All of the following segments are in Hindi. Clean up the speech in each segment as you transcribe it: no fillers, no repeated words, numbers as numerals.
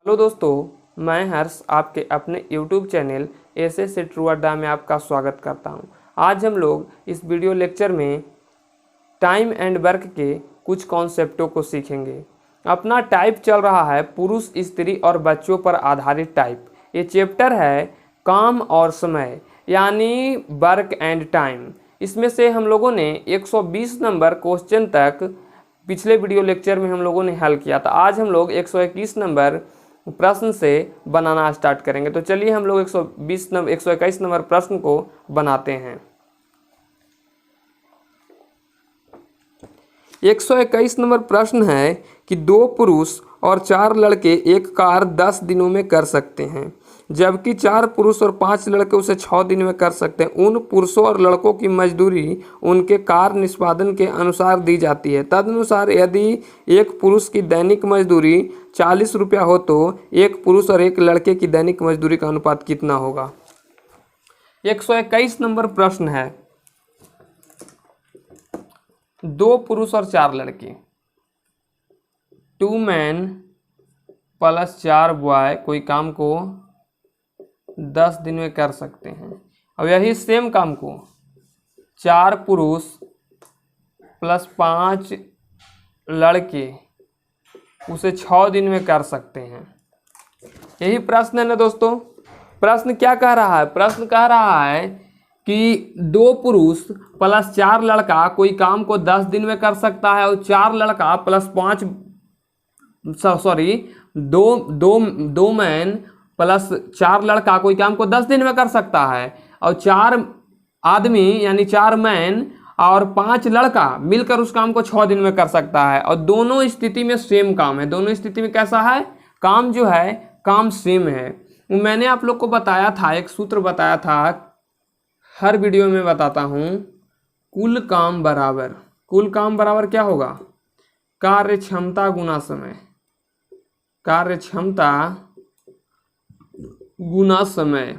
हेलो दोस्तों, मैं हर्ष आपके अपने YouTube चैनल ऐसे से ट्रू अड्डा में आपका स्वागत करता हूं। आज हम लोग इस वीडियो लेक्चर में टाइम एंड वर्क के कुछ कॉन्सेप्टों को सीखेंगे। अपना टाइप चल रहा है पुरुष, स्त्री और बच्चों पर आधारित टाइप। ये चैप्टर है काम और समय यानी वर्क एंड टाइम। इसमें से हम लोगों ने 120 नंबर क्वेश्चन तक पिछले वीडियो लेक्चर में हम लोगों ने हल किया था। आज हम लोग 121 नंबर प्रश्न से बनाना स्टार्ट करेंगे। तो चलिए हम लोग 121 नंबर प्रश्न को बनाते हैं। 121 नंबर प्रश्न है कि 2 पुरुष और 4 लड़के एक कार 10 दिनों में कर सकते हैं, जबकि 4 पुरुष और 5 लड़के उसे 6 दिन में कर सकते हैं। उन पुरुषों और लड़कों की मजदूरी उनके कार निष्पादन के अनुसार दी जाती है। तदनुसार यदि एक पुरुष की दैनिक मजदूरी 40 रुपया हो तो एक पुरुष और एक लड़के की दैनिक मजदूरी का अनुपात कितना होगा। 121 नंबर प्रश्न है, 2 पुरुष और 4 लड़के, 2 मैन प्लस 4 बॉय कोई काम को 10 दिन में कर सकते हैं। अब यही सेम काम को 4 पुरुष प्लस 5 लड़के उसे 6 दिन में कर सकते हैं। यही प्रश्न है ना दोस्तों। प्रश्न क्या कह रहा है? प्रश्न कह रहा है कि 2 पुरुष प्लस 4 लड़का कोई काम को 10 दिन में कर सकता है, और 4 लड़का प्लस 5 दो मैन प्लस 4 लड़का कोई काम को 10 दिन में कर सकता है, और 4 आदमी यानी 4 मैन और 5 लड़का मिलकर उस काम को 6 दिन में कर सकता है। और दोनों स्थिति में सेम काम है। दोनों स्थिति में कैसा है? काम जो है काम सेम है। मैंने आप लोग को बताया था, एक सूत्र बताया था, हर वीडियो में बताता हूँ। कुल काम बराबर क्या होगा? कार्य क्षमता गुना समय। कार्य क्षमता गुना समय,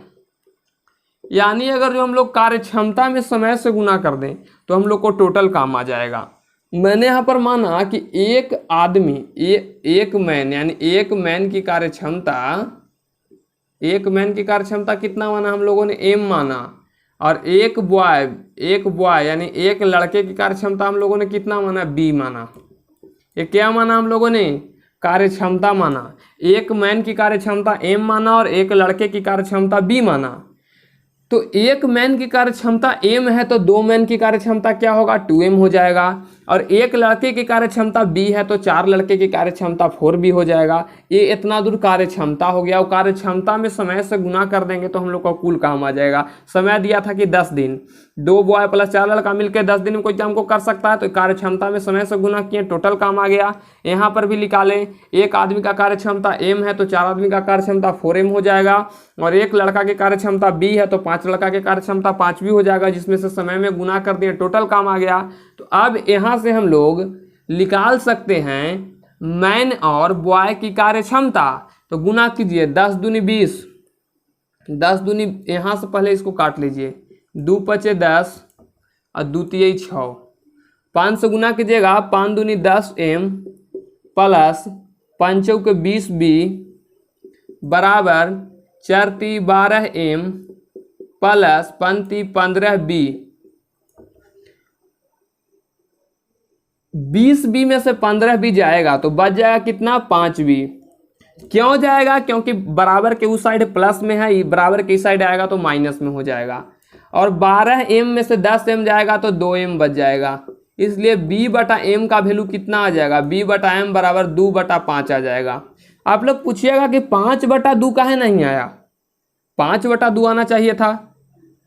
यानी अगर जो हम लोग कार्य क्षमता में समय से गुना कर दें तो हम लोग को टोटल काम आ जाएगा। मैंने यहाँ पर माना कि एक आदमी एक मैन यानी एक मैन की कार्य क्षमता कितना माना हम लोगों ने? m माना। और एक बॉय यानी एक लड़के की कार्य क्षमता हम लोगों ने कितना माना? b माना। ये क्या माना हम लोगों ने? कार्य क्षमता माना। एक मैन की कार्य क्षमता m माना और एक लड़के की कार्य क्षमता b माना। तो एक मैन की कार्य क्षमता m है तो 2 मैन की कार्य क्षमता क्या होगा? 2m हो जाएगा। और एक लड़के की कार्य क्षमता b है तो 4 लड़के की कार्य क्षमता 4b हो जाएगा। ये इतना दूर कार्य क्षमता हो गया। और कार्य क्षमता में समय से गुना कर देंगे तो हम लोग का कुल काम आ जाएगा। समय दिया था कि 10 दिन, 2 बॉय प्लस 4 लड़का मिलकर 10 दिन में कोई काम को कर सकता है, तो कार्य क्षमता में समय से गुना किए, टोटल काम आ गया। यहाँ पर भी निकालें, एक आदमी का कार्य क्षमता m है तो 4 आदमी का कार्य क्षमता 4m हो जाएगा। और एक लड़का की कार्य क्षमता b है तो 5 लड़का की कार्य क्षमता 5 भी हो जाएगा, जिसमें से समय में गुना कर दिए, टोटल काम आ गया। तो अब यहाँ से हम लोग निकाल सकते हैं मैन और बॉय की कार्य क्षमता। तो गुना कीजिए, 10 दूनी 20, 10 दूनी, यहाँ से पहले इसको काट लीजिए, 2 पचे 10 और 2 तिये 6, 5 से गुना कीजिएगा, 5 दूनी 10m प्लस 5 के 20b बराबर 4 ती 12m प्लस 5 ती 15b। 20b में से 15b जाएगा तो बच जाएगा कितना? 5b। क्यों जाएगा? क्योंकि बराबर के उस साइड प्लस में है, बराबर के इस साइड आएगा तो माइनस में हो जाएगा। और 12m में से 10m जाएगा तो 2m बच जाएगा। इसलिए b बटा m का वैल्यू कितना आ जाएगा? b बटा m बराबर 2 बटा 5 आ जाएगा। आप लोग पूछिएगा कि 5 बटा 2 काहे नहीं आया? 5 बटा 2 आना चाहिए था।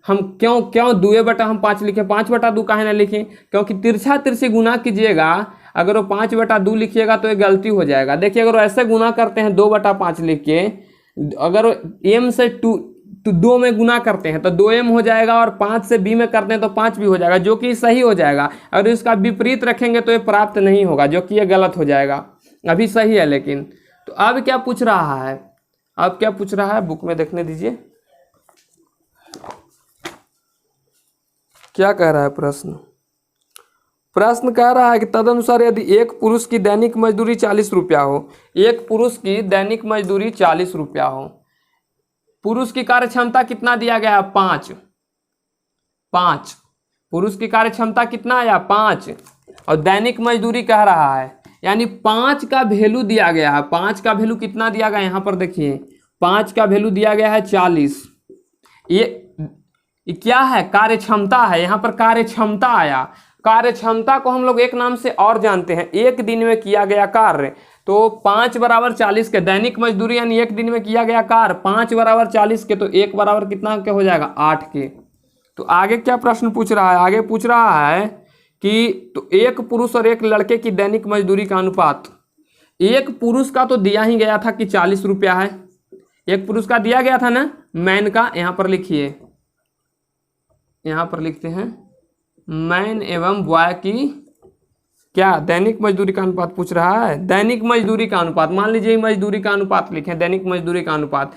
हम क्यों 2 बटा हम 5 लिखे, 5 बटा 2 काहे ना लिखें? क्योंकि तिरछा तिरछी गुना कीजिएगा, अगर वो 5 बटा 2 लिखिएगा तो ये गलती हो जाएगा। देखिए, अगर ऐसे गुना करते हैं 2 बटा 5 लिख के, अगर m से 2 में गुना करते हैं तो 2m हो जाएगा, और 5 से b में करते हैं तो 5 भी हो जाएगा, जो कि सही हो जाएगा। अगर इसका विपरीत रखेंगे तो ये प्राप्त नहीं होगा, जो कि ये गलत हो जाएगा। अभी सही है लेकिन। तो अब क्या पूछ रहा है? बुक में देखने दीजिए क्या कह रहा है प्रश्न। प्रश्न कह रहा है कि तदनुसार यदि एक पुरुष की दैनिक मजदूरी 40 रुपया हो, एक पुरुष की दैनिक मजदूरी 40 रुपया हो, पुरुष की कार्य क्षमता कितना दिया गया है? 5। पुरुष की कार्य क्षमता कितना आया? 5, और दैनिक मजदूरी कह रहा है, यानी 5 का वैल्यू दिया गया है। 5 का वैल्यू कितना दिया गया है? यहाँ पर देखिए 5 का वैल्यू दिया गया है 40। ये क्या है? कार्य क्षमता है। यहाँ पर कार्य क्षमता आया। कार्य क्षमता को हम लोग एक नाम से और जानते हैं, एक दिन में किया गया कार्य। तो 5 बराबर 40 के दैनिक मजदूरी यानी एक दिन में किया गया कार्य 5 बराबर 40 के, तो 1 बराबर कितना के हो जाएगा? 8 के। तो आगे क्या प्रश्न पूछ रहा है? आगे पूछ रहा है कि तो एक पुरुष और एक लड़के की दैनिक मजदूरी का अनुपात। एक पुरुष का तो दिया ही गया था कि 40 रुपया है, एक पुरुष का दिया गया था ना, मैन का। यहाँ पर लिखिए, यहाँ पर लिखते हैं मैन एवं बॉय की क्या दैनिक मजदूरी का अनुपात पूछ रहा है। दैनिक मजदूरी का अनुपात, मान लीजिए मजदूरी का अनुपात लिखें, दैनिक मजदूरी का अनुपात।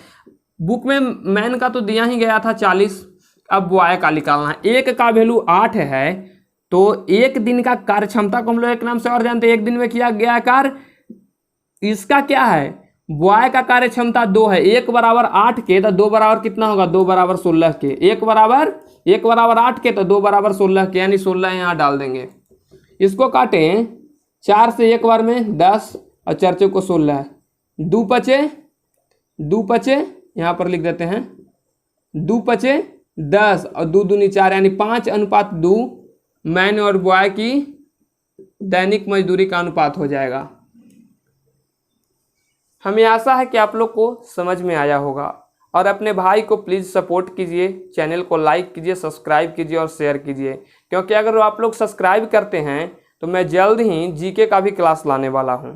बुक में मैन का तो दिया ही गया था 40, अब बॉय का निकालना है। एक का वैल्यू 8 है, तो एक दिन का कार्य क्षमता को हम लोग एक नाम से और जानते हैं, एक दिन में किया गया कार्य। इसका क्या है? बॉय का कार्य क्षमता 2 है, 1 बराबर 8 के, तो 2 बराबर कितना होगा? 2 बराबर 16 के। 1 बराबर 8 के, तो 2 बराबर 16 के, यानी 16 यहाँ डाल देंगे। इसको काटें 4 से 1 बार में 10 और 4 चौको 16, 2 पचे यहाँ पर लिख देते हैं 2 पचे 10 और 2 दूनी 4, यानी 5:2 मैन और बॉय की दैनिक मजदूरी का अनुपात हो जाएगा। हमें आशा है कि आप लोग को समझ में आया होगा, और अपने भाई को प्लीज़ सपोर्ट कीजिए, चैनल को लाइक कीजिए, सब्सक्राइब कीजिए और शेयर कीजिए, क्योंकि अगर आप लोग सब्सक्राइब करते हैं तो मैं जल्द ही जीके का भी क्लास लाने वाला हूं।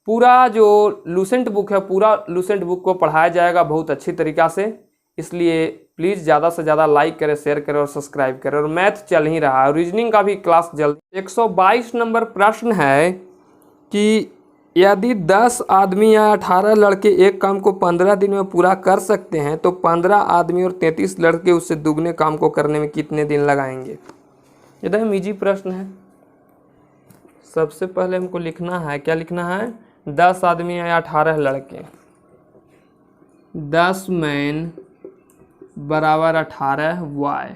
पूरा जो लूसेंट बुक है, पूरा लूसेंट बुक को पढ़ाया जाएगा बहुत अच्छी तरीक़ा से, इसलिए प्लीज़ ज़्यादा से ज़्यादा लाइक करें, शेयर करें और सब्सक्राइब करें। और मैथ चल ही रहा है, रीजनिंग का भी क्लास जल्द। 122 नंबर प्रश्न है कि यदि 10 आदमी या 18 लड़के एक काम को 15 दिन में पूरा कर सकते हैं, तो 15 आदमी और 33 लड़के उससे दुगने काम को करने में कितने दिन लगाएंगे? एकदम इजी प्रश्न है। सबसे पहले हमको लिखना है, क्या लिखना है? 10 आदमी या 18 लड़के, 10 मैन बराबर 18 बॉय।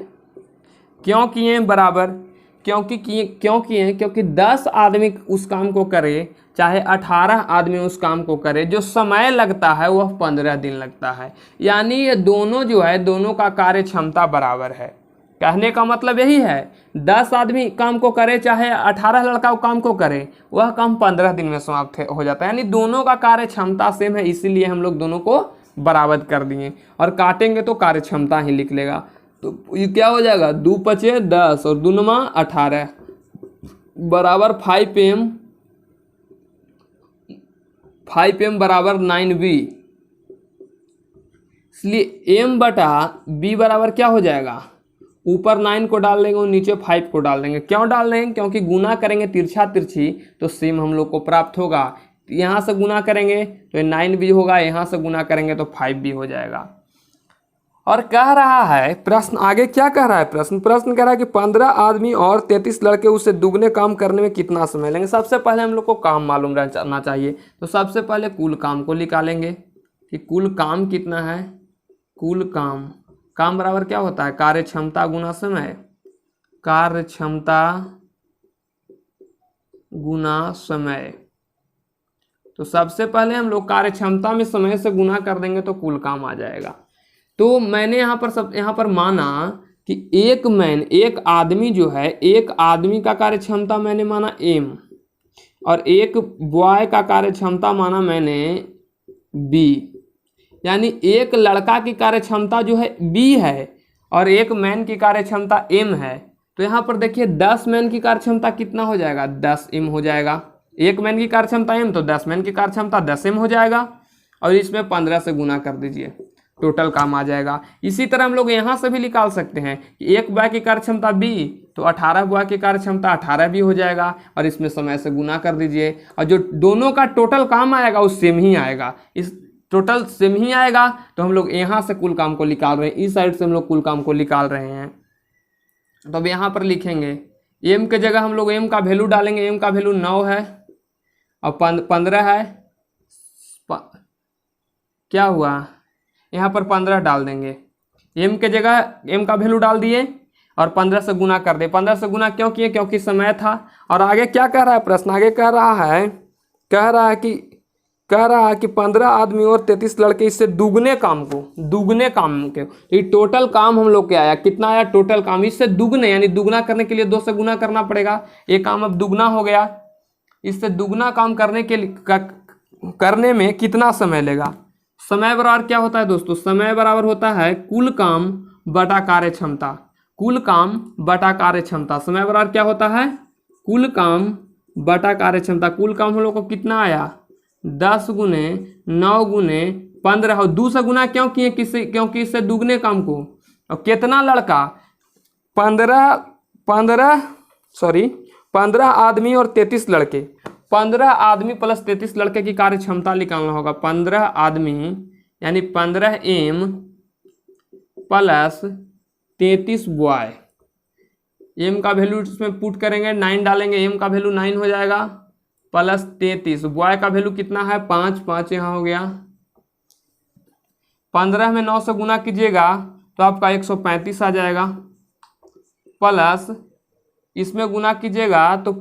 क्यों किए बराबर? क्योंकि 10 आदमी उस काम को करे चाहे 18 आदमी उस काम को करे, जो समय लगता है वह 15 दिन लगता है। यानी ये दोनों जो है, दोनों का कार्य क्षमता बराबर है। कहने का मतलब यही है, 10 आदमी काम को करे चाहे 18 लड़का काम को करे, वह काम 15 दिन में समाप्त हो जाता है। यानी दोनों का कार्य क्षमता सेम है, इसीलिए हम लोग दोनों को बराबर कर दिए। और काटेंगे तो कार्य क्षमता ही लिख लेगा, तो ये क्या हो जाएगा? 2 पचे 10 और 2 नमा 18 बराबर 5m बराबर 9b। इसलिए m बटा b बराबर क्या हो जाएगा? ऊपर 9 को डाल देंगे और नीचे 5 को डाल देंगे। क्यों डाल देंगे? क्योंकि गुना करेंगे तिरछा तिरछी तो सेम हम लोग को प्राप्त होगा। यहाँ से गुना करेंगे तो 9 भी होगा, यहाँ से गुना करेंगे तो 5 भी हो जाएगा। और कह रहा है प्रश्न आगे क्या कह रहा है? प्रश्न कह रहा है कि 15 आदमी और 33 लड़के उससे दुगने काम करने में कितना समय लेंगे। सबसे पहले हम लोग को काम मालूम रहना चाहिए, तो सबसे पहले कुल काम को निकालेंगे कि कुल काम कितना है। कुल काम बराबर क्या होता है? कार्य क्षमता गुना समय। कार्य क्षमता गुना समय। तो सबसे पहले हम लोग कार्य क्षमता में समय से गुना कर देंगे तो कुल काम आ जाएगा। तो मैंने यहाँ पर माना कि एक आदमी जो है, एक आदमी का कार्य क्षमता मैंने माना m, और एक बॉय का कार्य क्षमता माना मैंने b। यानी एक लड़का की कार्य क्षमता जो है b है और एक मैन की कार्य क्षमता m है। तो यहाँ पर देखिए 10 मैन की कार्य क्षमता कितना हो जाएगा? 10m हो जाएगा। एक मैन की कार्य क्षमता m, तो 10 मैन की कार्य क्षमता 10m हो जाएगा, और इसमें 15 से गुना कर दीजिए, टोटल काम आ जाएगा। इसी तरह हम लोग यहाँ से भी निकाल सकते हैं कि एक बॉय की कार्य क्षमता b, तो 18 बॉय की कार्य क्षमता 18 भी हो जाएगा, और इसमें समय से गुना कर दीजिए, और जो दोनों का टोटल काम आएगा वो सेम ही आएगा। इस टोटल सेम ही आएगा, तो हम लोग यहाँ से कुल काम को निकाल रहे हैं, इस साइड से हम लोग कुल काम को निकाल रहे हैं। तो अब यहाँ पर लिखेंगे एम के जगह हम लोग एम का वैल्यू डालेंगे, एम का वैल्यू 9 है और 15 है। क्या हुआ, यहाँ पर 15 डाल देंगे, एम के जगह एम का वैल्यू डाल दिए और 15 से गुना कर दे। 15 से गुना क्यों किए, क्योंकि समय था। और आगे क्या कह रहा है प्रश्न, आगे कह रहा है कि 15 आदमी और 33 लड़के इससे दुगने काम के, ये टोटल काम हम लोग के आया, कितना आया टोटल काम, इससे दुगने, यानी दुगना करने के लिए 2 से गुना करना पड़ेगा। ये काम अब दुगना हो गया, इससे दुगना काम करने में कितना समय लेगा। समय बराबर क्या होता है दोस्तों, समय बराबर होता है कुल काम बटा कार्य क्षमता। कुल काम बटा कार्य क्षमता, समय बराबर क्या होता है, कुल काम बटा कार्य क्षमता। कुल काम हम लोग को कितना आया, 10 गुने 9 गुने 15, और 2 से गुना क्यों किए, क्योंकि इससे दुगने काम को। और कितना लड़का, 15 आदमी और 33 लड़के, 15 आदमी प्लस 33 लड़के की कार्य क्षमता निकालना होगा। 15 आदमी यानी 15 एम प्लस 33 बॉय, एम का वैल्यू इसमें पुट करेंगे, 9 डालेंगे, एम का वैल्यू 9 हो जाएगा, प्लस 33, बॉय का वैल्यू कितना है 5 यहाँ हो गया। 15 में 9 से गुना कीजिएगा तो आपका 135 आ जाएगा, प्लस इसमें गुना कीजिएगा तो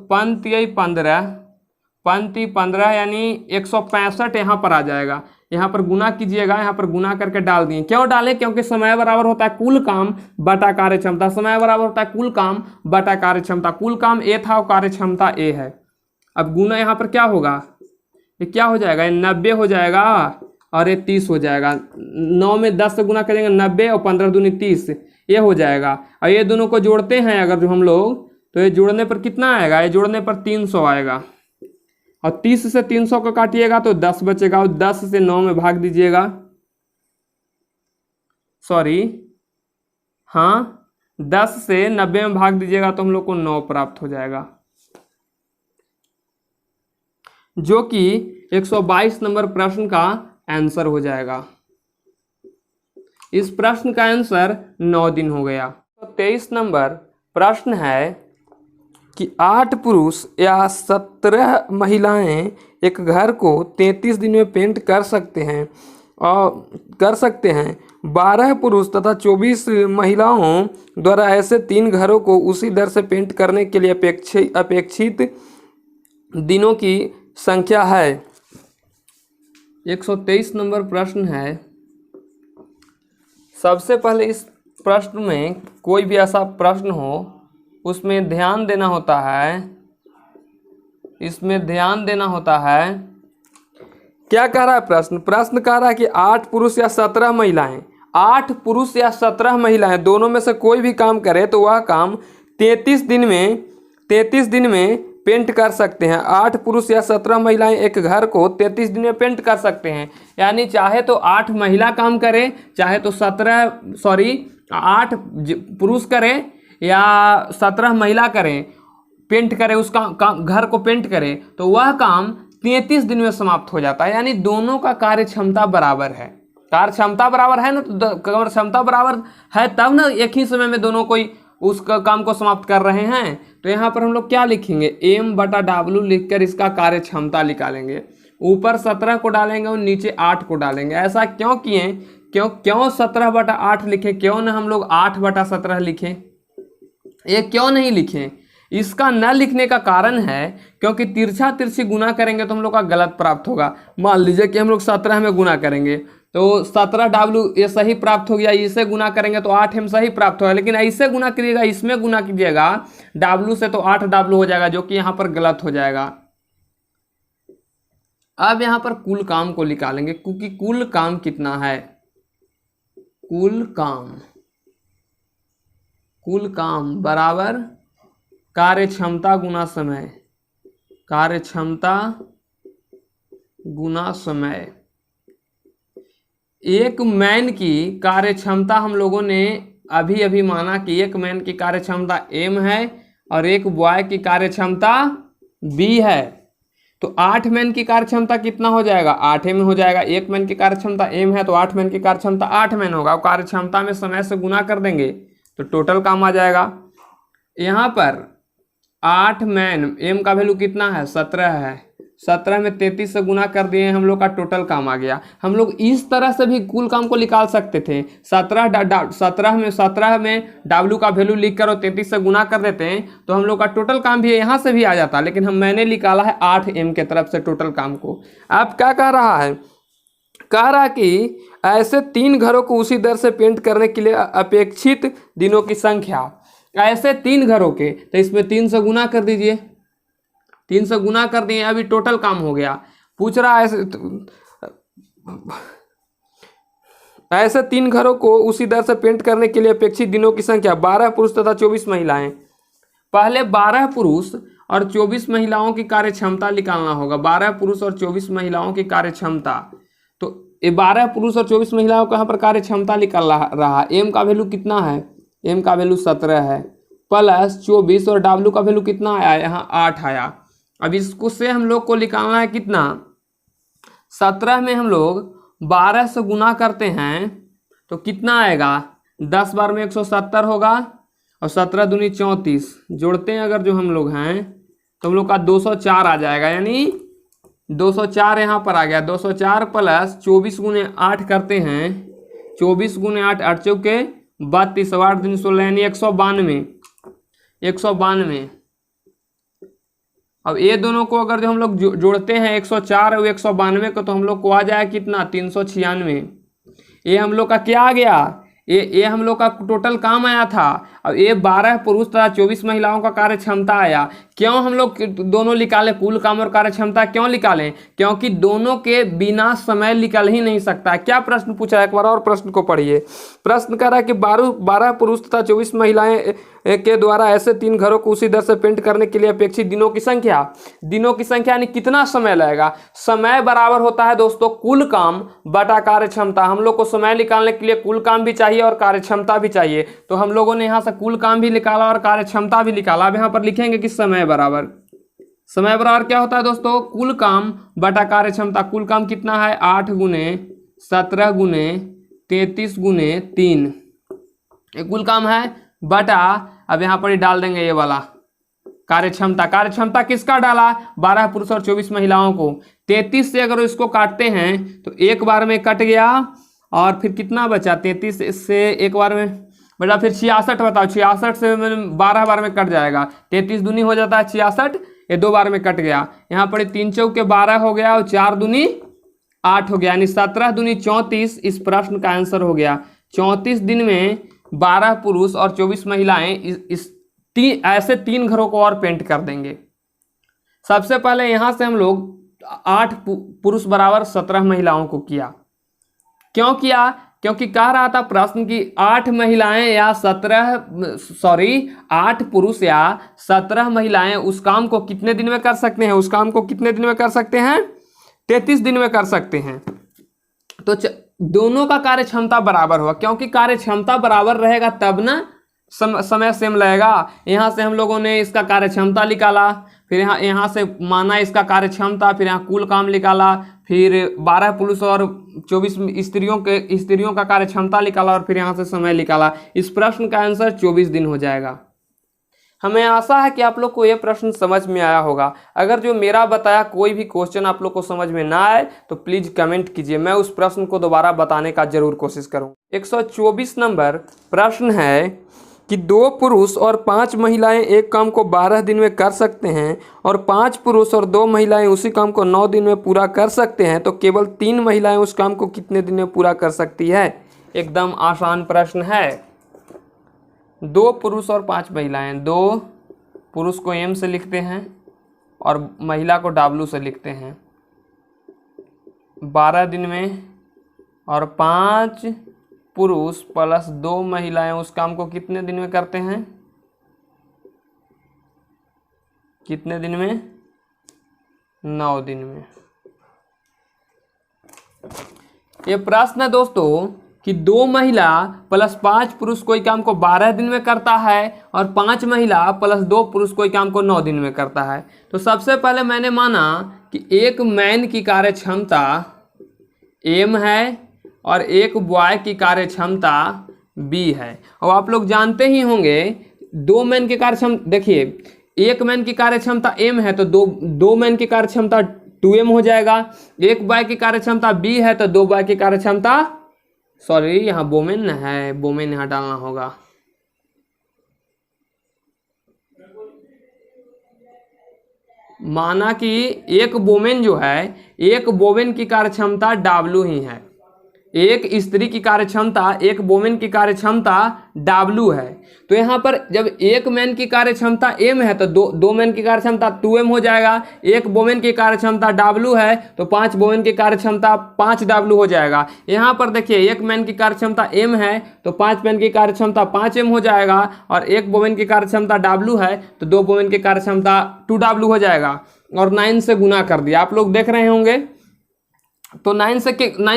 15 यानी 165 यहाँ पर आ जाएगा। यहाँ पर गुना कीजिएगा, यहाँ पर गुना करके डाल दिए, क्यों डाले, क्योंकि समय बराबर होता है कुल काम बटा कार्य क्षमता। समय बराबर होता है कुल काम बटा कार्य क्षमता। कुल काम ए था और कार्य क्षमता ए है। अब गुना यहाँ पर क्या होगा, ये क्या हो जाएगा, ये 90 हो जाएगा और ये 30 हो जाएगा। 9 में 10 से गुना करेंगे 90 और 15 दूनी 30, ये हो जाएगा। और ये दोनों को जोड़ते हैं अगर जो हम लोग, तो ये जोड़ने पर कितना आएगा, ये जोड़ने पर 300 आएगा। और 30 से 300 को काटिएगा तो 10 बचेगा, और 10 से 9 में भाग दीजिएगा, सॉरी हाँ 10 से 90 में भाग दीजिएगा तो हम लोग को 9 प्राप्त हो जाएगा, जो कि 122 नंबर प्रश्न का आंसर हो जाएगा। इस प्रश्न का आंसर 9 दिन हो गया। 23 नंबर प्रश्न है कि 8 पुरुष या 17 महिलाएं एक घर को 33 दिन में पेंट कर सकते हैं 12 पुरुष तथा 24 महिलाओं द्वारा ऐसे 3 घरों को उसी दर से पेंट करने के लिए अपेक्षित दिनों की संख्या है। 123 नंबर प्रश्न है। सबसे पहले इस प्रश्न में कोई भी ऐसा प्रश्न हो उसमें ध्यान देना होता है, इसमें ध्यान देना होता है। क्या कह रहा है प्रश्न, प्रश्न कह रहा है कि 8 पुरुष या 17 महिलाएं, 8 पुरुष या 17 महिलाएं दोनों में से कोई भी काम करे तो वह काम 33 दिन में पेंट कर सकते हैं। 8 पुरुष या 17 महिलाएं एक घर को 33 दिन में पेंट कर सकते हैं, यानी चाहे तो 8 महिला काम करे, चाहे तो 8 पुरुष करें या 17 महिला करें, पेंट करें, उसका घर को पेंट करें, तो वह काम 33 दिन में समाप्त हो जाता है। यानी दोनों का कार्य क्षमता बराबर है। कार्य क्षमता बराबर है ना, तो कार्य क्षमता बराबर है तब ना एक ही समय में दोनों कोई उस काम को समाप्त कर रहे हैं। तो यहाँ पर हम लोग क्या लिखेंगे, M/W लिखकर इसका कार्य क्षमता निकालेंगे। ऊपर 17 को डालेंगे और नीचे 8 को डालेंगे। ऐसा क्यों किए, क्यों 17/8 लिखे, क्यों ना हम लोग 8/17 लिखें, ये क्यों नहीं लिखें। इसका न लिखने का कारण है क्योंकि तिरछा तिरछी गुना करेंगे तो हम लोग का गलत प्राप्त होगा। मान लीजिए कि हम लोग 17 में गुना करेंगे तो 17W ये सही प्राप्त हो गया, इसे गुना करेंगे तो 8M सही प्राप्त होगा, लेकिन ऐसे गुना कीजिएगा, इसमें गुना कीजिएगा W से तो 8W हो जाएगा, जो कि यहाँ पर गलत हो जाएगा। अब यहाँ पर कुल काम को निकालेंगे, क्योंकि कुल काम कितना है, कुल काम बराबर कार्य क्षमता गुना समय, कार्य क्षमता गुना समय। एक मैन की कार्य क्षमता हम लोगों ने अभी अभी माना कि एक मैन की कार्य क्षमता M है और एक बॉय की कार्य क्षमता B है। तो 8 मैन की कार्य क्षमता कितना हो जाएगा, 8M हो जाएगा। एक मैन की कार्य क्षमता M है तो 8 मैन की कार्य क्षमता 8 मैन होगा। कार्य क्षमता में समय से गुना कर देंगे तो टोटल काम आ जाएगा। यहाँ पर 8 मैन, एम का वैल्यू कितना है 17 है, 17 में 33 से गुना कर दिए, हम लोग का टोटल काम आ गया। हम लोग इस तरह से भी कुल काम को निकाल सकते थे। 17 में W का वैल्यू लिख कर और 33 से गुना कर देते हैं तो हम लोग का टोटल काम भी यहाँ से भी आ जाता, लेकिन मैंने निकाला है 8 M के तरफ से टोटल काम को। अब क्या कह रहा है, कह रहा कि ऐसे 3 घरों को उसी दर से पेंट करने के लिए अपेक्षित दिनों की संख्या, ऐसे 3 घरों के, तो इसमें 3 से गुना कर दीजिए, 3 से गुना कर दिए, अभी टोटल काम हो गया। पूछ रहा है ऐसे 3 घरों को उसी दर से पेंट करने के लिए अपेक्षित दिनों की संख्या 12 पुरुष तथा 24 महिलाएं। पहले 12 पुरुष और 24 महिलाओं की कार्य क्षमता निकालना होगा। 12 पुरुष और 24 महिलाओं की कार्य क्षमता, तो ये 12 पुरुष और 24 महिलाओं का यहाँ पर कार्य क्षमता निकल रहा। एम का वैल्यू कितना है, एम का वैल्यू 17 है, प्लस 24 और W का वैल्यू कितना आया, यहाँ 8 आया। अब इसको से हम लोग को निकालना है कितना, 17 में हम लोग 12 से गुना करते हैं तो कितना आएगा, 10 बार में 170 होगा और 17 दूनी 34, जोड़ते हैं अगर जो हम लोग हैं तो हम लोग का 204 आ जाएगा, यानी 204 यहाँ पर आ गया। 204 प्लस 24 गुने 8 करते हैं, 24 गुने 8, 8 चौके 32, 8 दूनी 16, यानी 192, 192। अब ये दोनों को अगर जो हम लोग जोड़ते हैं 104 और 192 को, तो हम लोग को आ जाए कितना, 396। ये हम लोग का क्या आ गया, ये हम लोग का टोटल काम आया था। अब ये 12 पुरुष तथा 24 महिलाओं का कार्य क्षमता आया। क्यों हम लोग दोनों निकाले, कुल काम और कार्य क्षमता क्यों निकालें, क्योंकि दोनों के बिना समय निकल ही नहीं सकता। क्या प्रश्न पूछा है, एक बार और प्रश्न को पढ़िए। प्रश्न कह रहा है कि 12 पुरुष तथा 24 महिलाएं के द्वारा ऐसे 3 घरों को उसी दर से पेंट करने के लिए अपेक्षित दिनों की संख्या, दिनों की संख्या यानी कितना समय लगेगा। समय बराबर होता है दोस्तों कुल काम बटा कार्य क्षमता। हम लोग को समय निकालने के लिए कुल काम भी चाहिए और कार्य क्षमता भी चाहिए, तो हम लोगों ने यहाँ से कुल काम भी निकाला और कार्य क्षमता भी निकाला। अब यहाँ पर लिखेंगे कि समय बराबर क्या होता है दोस्तों, कुल काम बटा कार्य क्षमता। कुल काम कितना है, 8 गुने 17 गुने 33 गुने 3, ये कुल काम है, बटा अब यहाँ पर ही डाल देंगे ये वाला कार्य क्षमता। कार्य क्षमता किसका डाला, 12 पुरुष और 24 महिलाओं को। 33 से अगर इसको काटते हैं तो एक बार में कट गया और फिर कितना बचा, 33 से एक बार में बचा, फिर 66 बताओ, 66 से 12 बार में कट जाएगा, 33 दूनी हो जाता है 66, ये 2 बार में कट गया। यहाँ पर 3 चौके 12 हो गया और 4 दूनी 8 हो गया, यानी 17 दूनी 34 इस प्रश्न का आंसर हो गया। 34 दिन में 12 पुरुष और 24 महिलाएं ऐसे 3 घरों को और पेंट कर देंगे। सबसे पहले यहां से हम लोग 8 पुरुष बराबर 17 महिलाओं को किया। क्यों किया, क्योंकि कह रहा था प्रश्न की 8 पुरुष या 17 महिलाएं उस काम को कितने दिन में कर सकते हैं, उस काम को कितने दिन में कर सकते हैं, 33 दिन में कर सकते हैं। तो दोनों का कार्य क्षमता बराबर होगा, क्योंकि कार्य क्षमता बराबर रहेगा तब ना समय सेम लगेगा। यहाँ से हम लोगों ने इसका कार्य क्षमता निकाला, फिर यहाँ से माना इसका कार्य क्षमता, फिर यहाँ कुल काम निकाला, फिर 12 पुरुष और 24 स्त्रियों का कार्य क्षमता निकाला और फिर यहाँ से समय निकाला। इस प्रश्न का आंसर 24 दिन हो जाएगा। हमें आशा है कि आप लोग को यह प्रश्न समझ में आया होगा। अगर जो मेरा बताया कोई भी क्वेश्चन आप लोग को समझ में ना आए तो प्लीज़ कमेंट कीजिए, मैं उस प्रश्न को दोबारा बताने का जरूर कोशिश करूँगा। 124 नंबर प्रश्न है कि 2 पुरुष और 5 महिलाएं एक काम को 12 दिन में कर सकते हैं और 5 पुरुष और 2 महिलाएं उसी काम को 9 दिन में पूरा कर सकते हैं, तो केवल 3 महिलाएं उस काम को कितने दिन में पूरा कर सकती है। एकदम आसान प्रश्न है। 2 पुरुष और 5 महिलाएं, 2 पुरुष को M से लिखते हैं और महिला को W से लिखते हैं। 12 दिन में और 5 पुरुष प्लस 2 महिलाएं उस काम को कितने दिन में करते हैं, कितने दिन में, 9 दिन में। ये प्रश्न है दोस्तों कि 2 महिला प्लस 5 पुरुष कोई काम को 12 दिन में करता है और 5 महिला प्लस 2 पुरुष कोई काम को 9 दिन में करता है। तो सबसे पहले मैंने माना कि एक मैन की कार्य क्षमता M है और एक बॉय की कार्य क्षमता B है। और आप लोग जानते ही होंगे 2 मैन के कार्य क्षमता, देखिए एक मैन की कार्य क्षमता m है तो दो मैन की कार्य क्षमता 2m हो जाएगा। एक बॉय की कार्य क्षमता b है तो दो बॉय की कार्य क्षमता, सॉरी यहाँ वोमेन है, वोमेन यहाँ डालना होगा। माना कि एक वोमेन जो है, एक वोमेन की कार्य क्षमता W ही है, एक स्त्री की कार्य क्षमता, एक वोमेन की कार्य क्षमता W है। तो यहाँ पर जब एक मैन की कार्य क्षमता m है तो दो मैन की कार्य क्षमता 2m हो जाएगा। एक वोमेन की कार्य क्षमता W है तो 5 वोमेन की कार्य क्षमता 5W हो जाएगा। यहाँ पर देखिए एक मैन की कार्य क्षमता m है तो 5 मैन की कार्य क्षमता 5m हो जाएगा, और एक वोमेन की कार्य क्षमता W है तो दो वोमेन की कार्य क्षमता 2W हो जाएगा। और 9 से गुना कर दिया, आप लोग देख रहे होंगे। तो 9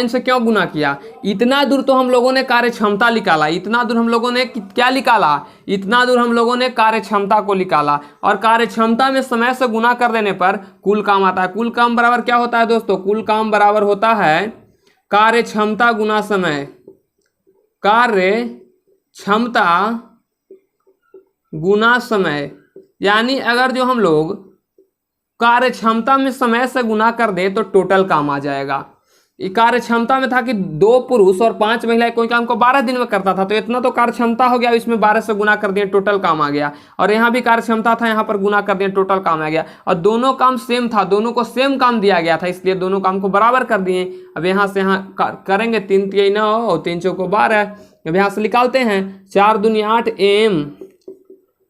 से क्यों गुना किया? इतना दूर तो हम लोगों ने कार्य क्षमता निकाला, इतना दूर हम लोगों ने क्या निकाला, इतना दूर हम लोगों ने कार्य क्षमता को निकाला। और कार्य क्षमता में समय से गुना कर देने पर कुल काम आता है। कुल काम बराबर क्या होता है दोस्तों? कुल काम बराबर होता है कार्य क्षमता गुना समय। कार्य क्षमता गुना समय, यानी अगर जो हम लोग कार्य क्षमता में समय से गुना कर दे तो टोटल काम आ जाएगा। कार्य क्षमता में था कि 2 पुरुष और 5 महिलाएं कोई काम को 12 दिन में करता था, तो इतना तो कार्य क्षमता हो गया, इसमें 12 से गुना कर दिए टोटल काम आ गया। और यहाँ भी कार्य क्षमता था, यहाँ पर गुना कर दिए टोटल काम आ गया। और दोनों काम सेम था, दोनों को सेम काम दिया गया था, इसलिए दोनों काम को बराबर कर दिए। अब यहाँ से यहाँ करेंगे 3 तिहाई 9 और 3 चौको 12। अब यहाँ से निकालते हैं 4 दूनी 8m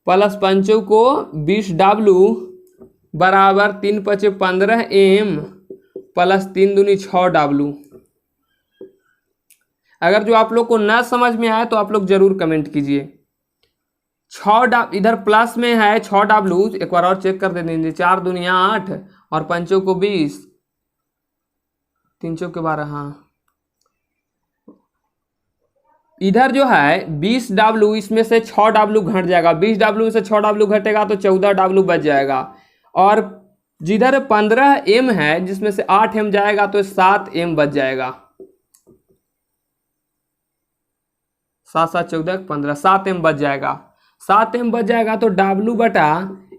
प्लस 5 चौको 20W बराबर 3 पचे 15m प्लस 3 दूनी 6W। अगर जो आप लोग को न समझ में आए तो आप लोग जरूर कमेंट कीजिए। 6 इधर प्लस में है 6W, एक बार और चेक कर देंगे। 4 दूनी 8 और 5 को 20, 3 चौके 12। हाँ, इधर जो है 20W, इसमें से 6W घट जाएगा। 20W में से 6W घटेगा तो 14W बच जाएगा। और जिधर 15m है जिसमें से 8m जाएगा तो 7m बच जाएगा। 7 7 14 15, 7m बच जाएगा। 7m बच जाएगा तो W बटा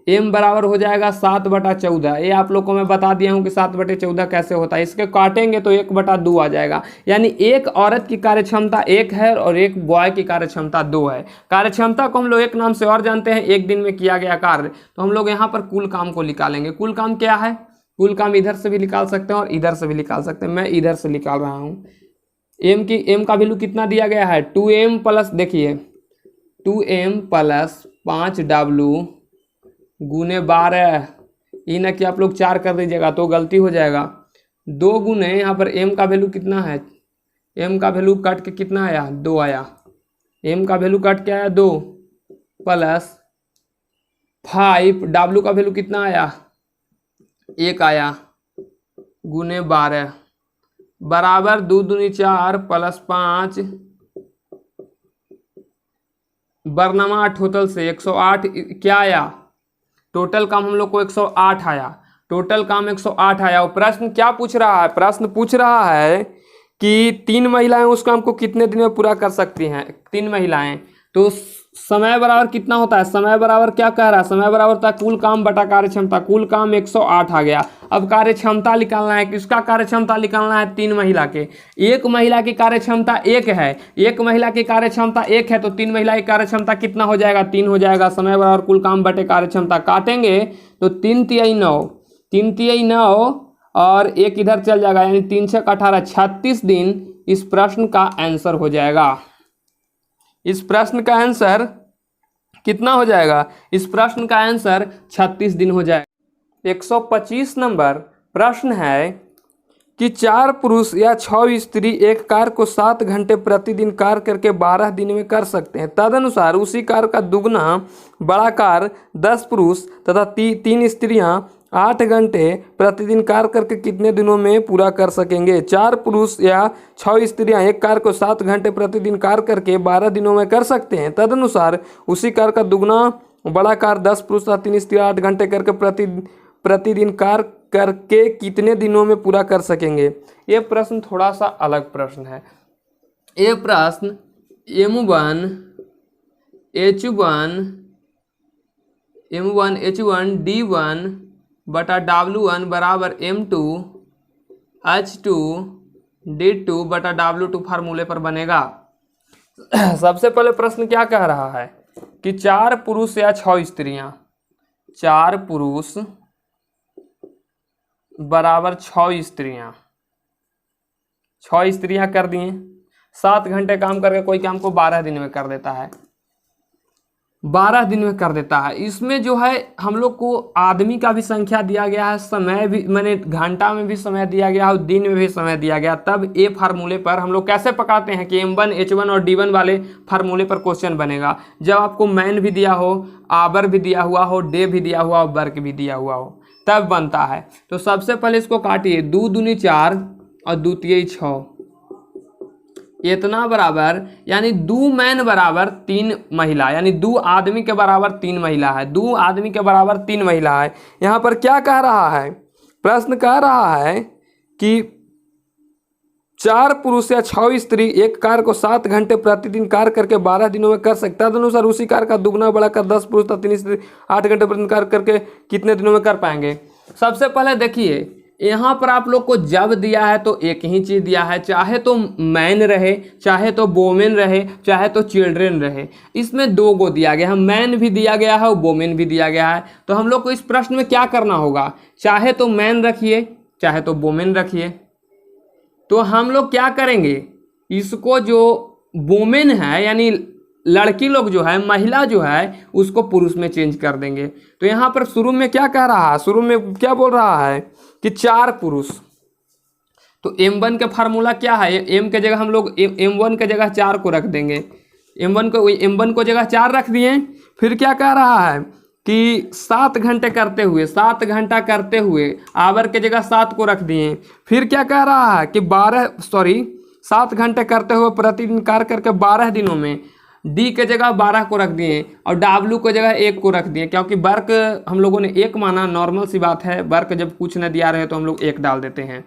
m बराबर हो जाएगा 7 बटा 14। ये आप लोग को मैं बता दिया हूँ कि 7 बटे 14 कैसे होता है। इसके काटेंगे तो 1 बटा 2 आ जाएगा। यानी एक औरत की कार्य क्षमता 1 है और एक बॉय की कार्य क्षमता 2 है। कार्य क्षमता को हम लोग एक नाम से और जानते हैं, एक दिन में किया गया कार्य। तो हम लोग यहाँ पर कुल काम को निकालेंगे। कुल काम क्या है? कुल काम इधर से भी निकाल सकते हैं और इधर से भी निकाल सकते हैं। मैं इधर से निकाल रहा हूँ। m का वैल्यू कितना दिया गया है? 2m प्लस, देखिए 2m प्लस 5W गुने 12। ये ना कि आप लोग 4 कर दीजिएगा तो गलती हो जाएगा। 2 गुने यहाँ पर m का वैल्यू कितना है? m का वैल्यू कट के कितना आया? 2 आया। m का वैल्यू कट के आया 2 प्लस 5, W का वैल्यू कितना आया? 1 आया गुने 12 बराबर 2 दूनी 4 प्लस 5 बरनमा 8 होतल से 108। क्या आया? टोटल काम हम लोग को 108 आया। टोटल काम 108 आया। और प्रश्न क्या पूछ रहा है? प्रश्न पूछ रहा है कि 3 महिलाएं उस काम को कितने दिन में पूरा कर सकती हैं? 3 महिलाएं, तो समय बराबर कितना होता है? समय बराबर क्या कह रहा है? समय बराबर होता है कुल काम बटा कार्य क्षमता। कुल काम 108 आ गया। अब कार्य क्षमता निकालना है। किसका कार्य क्षमता निकालना है? 3 महिला के। एक महिला की कार्य क्षमता 1 है, एक महिला की कार्य क्षमता 1 है तो 3 महिला की कार्य क्षमता कितना हो जाएगा? 3 हो जाएगा। समय बराबर कुल काम बटे कार्य क्षमता, काटेंगे तो 3 तिहाई 9, 3 तिहाई 9 और 1 इधर चल जाएगा, यानी 3 6 18, 36 दिन इस प्रश्न का आंसर हो जाएगा। इस प्रश्न का आंसर कितना हो जाएगा? इस प्रश्न का आंसर 36 दिन हो जाएगा। 125 नंबर प्रश्न है कि 4 पुरुष या 6 स्त्री एक कार्य को 7 घंटे प्रतिदिन कार्य करके 12 दिन में कर सकते हैं। तदनुसार उसी कार्य का दुगना बड़ा कार्य 10 पुरुष तथा 3 स्त्रियां 8 घंटे प्रतिदिन कार्य करके कितने दिनों में पूरा कर सकेंगे? 4 पुरुष या 6 स्त्रियां एक कार्य को 7 घंटे प्रतिदिन कार्य करके 12 दिनों में कर सकते हैं। तदनुसार उसी कार्य का दुगना बड़ा कार्य 10 पुरुष तथा 3 स्त्रियां 8 घंटे करके प्रतिदिन कार्य करके कितने दिनों में पूरा कर सकेंगे? ये प्रश्न थोड़ा सा अलग प्रश्न है। ये प्रश्न M1 H1 M1H1D1 बटा W1 बराबर M2H2D2 बटा W2 फार्मूले पर बनेगा। सबसे पहले प्रश्न क्या कह रहा है कि 4 पुरुष या 6 स्त्रियां, 4 पुरुष बराबर 6 स्त्रियां, 6 स्त्रियां कर दिए। 7 घंटे काम करके कोई काम को 12 दिन में कर देता है, 12 दिन में कर देता है। इसमें जो है हम लोग को आदमी का भी संख्या दिया गया है, समय भी मैंने घंटा में भी समय दिया गया और दिन में भी समय दिया गया। तब ए फार्मूले पर हम लोग कैसे पकाते हैं कि M1 H1 और D1 वाले फार्मूले पर क्वेश्चन बनेगा। जब आपको मैन भी दिया हो, आवर भी दिया हुआ हो, डे भी दिया हुआ हो, वर्क भी दिया हुआ हो, तब बनता है। तो सबसे पहले इसको काटिए, 2 दूनी 4 और 2 तियाई 6, इतना बराबर यानी 2 मैन बराबर 3 महिला, यानी 2 आदमी के बराबर 3 महिला है, 2 आदमी के बराबर 3 महिला है। यहाँ पर क्या कह रहा है, प्रश्न कह रहा है कि 4 पुरुष या 6 स्त्री एक कार्य को 7 घंटे प्रतिदिन कार्य करके 12 दिनों में कर सकता है। तदनुसार उसी कार्य का दुगना बढ़ाकर 10 पुरुष तथा 3 स्त्री 8 घंटे प्रतिदिन कार्य करके कितने दिनों में कर पाएंगे। सबसे पहले देखिए, यहाँ पर आप लोग को जब दिया है तो एक ही चीज दिया है, चाहे तो मैन रहे, चाहे तो वोमेन रहे, चाहे तो चिल्ड्रेन रहे। इसमें 2 गो दिया गया है, मैन भी दिया गया है और वोमेन भी दिया गया है। तो हम लोग को इस प्रश्न में क्या करना होगा, चाहे तो मैन रखिए, चाहे तो वोमेन रखिए। तो हम लोग क्या करेंगे, इसको जो वोमेन है यानी लड़की लोग जो है, महिला जो है, उसको पुरुष में चेंज कर देंगे। तो यहाँ पर शुरू में क्या कह रहा है, शुरू में क्या बोल रहा है कि 4 पुरुष। तो M1 का फार्मूला क्या है, M के जगह हम लोग M1 के जगह 4 को रख देंगे, M1 को जगह 4 रख दिए। फिर क्या कह रहा है कि 7 घंटे करते हुए, 7 घंटा करते हुए आवर के जगह 7 को रख दिए। फिर क्या कह रहा है कि 7 घंटे करते हुए प्रतिदिन कार्य करके 12 दिनों में डी के जगह 12 को रख दिए और W को जगह 1 को रख दिए, क्योंकि वर्क हम लोगों ने 1 माना, नॉर्मल सी बात है। वर्क जब कुछ न दिया रहे तो हम लोग 1 डाल देते हैं।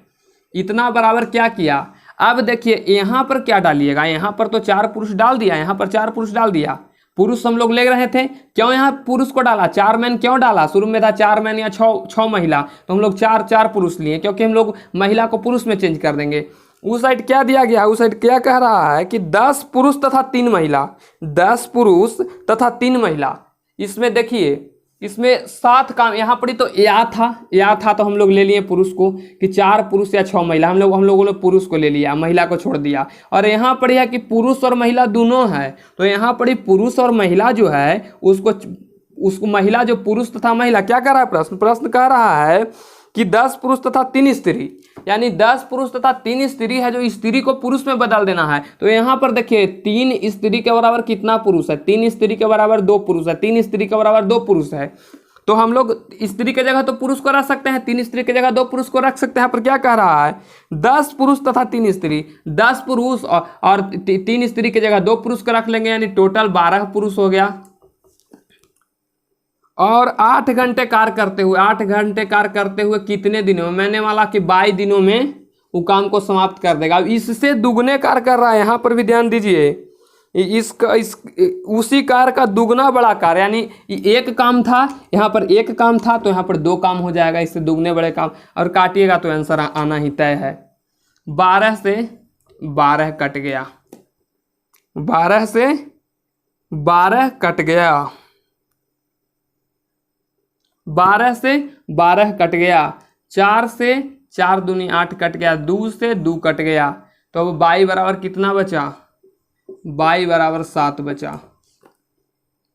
इतना बराबर क्या किया, अब देखिए यहाँ पर क्या डालिएगा, यहाँ पर तो 4 पुरुष डाल दिया, यहाँ पर 4 पुरुष डाल दिया। पुरुष हम लोग ले रहे थे, क्यों यहाँ पुरुष को डाला, 4 मैन क्यों डाला, शुरू में था 4 मैन या 6 महिला, तो हम लोग 4 पुरुष लिए, क्योंकि हम लोग महिला को पुरुष में चेंज कर देंगे। उस साइड क्या दिया गया, उस साइड क्या कह रहा है कि 10 पुरुष तथा 3 महिला, 10 पुरुष तथा 3 महिला। इसमें देखिए, इसमें 7 काम यहाँ पर तो या था तो हम लोग ले लिए पुरुष को कि 4 पुरुष या 6 महिला, हम लोगों ने पुरुष को ले लिया, महिला को छोड़ दिया। और यहाँ पर है कि पुरुष और महिला दोनों है, तो यहाँ पर पुरुष और महिला जो है उसको महिला जो पुरुष तथा महिला, क्या कर रहा है प्रश्न कह रहा है कि 10 पुरुष तथा 3 स्त्री, यानी 10 पुरुष तथा 3 स्त्री है, जो स्त्री को पुरुष में बदल देना है। तो यहाँ पर देखिए 3 स्त्री के बराबर कितना पुरुष है, 3 स्त्री के बराबर 2 पुरुष है, 3 स्त्री के बराबर 2 पुरुष है। तो हम लोग स्त्री के जगह तो पुरुष को रख सकते हैं, 3 स्त्री के जगह 2 पुरुष को रख सकते हैं। पर क्या कह रहा है, 10 पुरुष तथा 3 स्त्री, 10 पुरुष और 3 स्त्री के जगह 2 पुरुष को रख लेंगे, यानी टोटल 12 पुरुष हो गया। और 8 घंटे कार्य करते हुए, 8 घंटे कार्य करते हुए कितने दिनों में, मैंने वाला कि 22 दिनों में वो काम को समाप्त कर देगा। इससे दुगने कार्य कर रहा है, यहाँ पर भी ध्यान दीजिए, उसी कार्य का दुगना बड़ा कार्य, यानी 1 काम था, यहाँ पर 1 काम था तो यहाँ पर 2 काम हो जाएगा, इससे दुगने बड़े काम। और काटिएगा तो आंसर आना ही तय है। 12 से 12 कट गया, 12 से 12 कट गया, 12 से 12 कट गया, 4 से 4 दूनी 8 कट गया, 2 से 2 कट गया। तो अब 22 बराबर कितना बचा, 22 बराबर 7 बचा।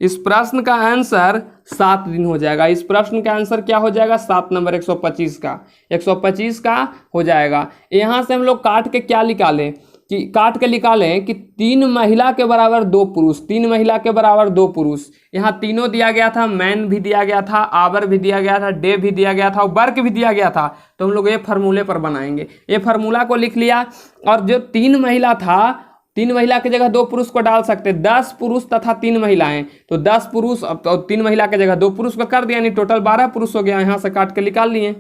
इस प्रश्न का आंसर 7 दिन हो जाएगा। इस प्रश्न का आंसर क्या हो जाएगा, 7 नंबर 125 का, 125 का हो जाएगा। यहाँ से हम लोग काट के क्या निकालें कि काट के निकालें कि 3 महिला के बराबर 2 पुरुष, 3 महिला के बराबर 2 पुरुष। यहाँ तीनों दिया गया था, मैन भी दिया गया था, आवर भी दिया गया था, डे भी दिया गया था और वर्क भी दिया गया था। तो हम लोग ये फार्मूले पर बनाएंगे, ये फार्मूला को लिख लिया। और जो 3 महिला था, 3 महिला की जगह 2 पुरुष को डाल सकते, 10 पुरुष तथा 3 महिलाएं, तो 10 पुरुष और 3 महिला की जगह 2 पुरुष को कर दिया, यानी टोटल 12 पुरुष हो गया। यहाँ से काट के निकाल लिए।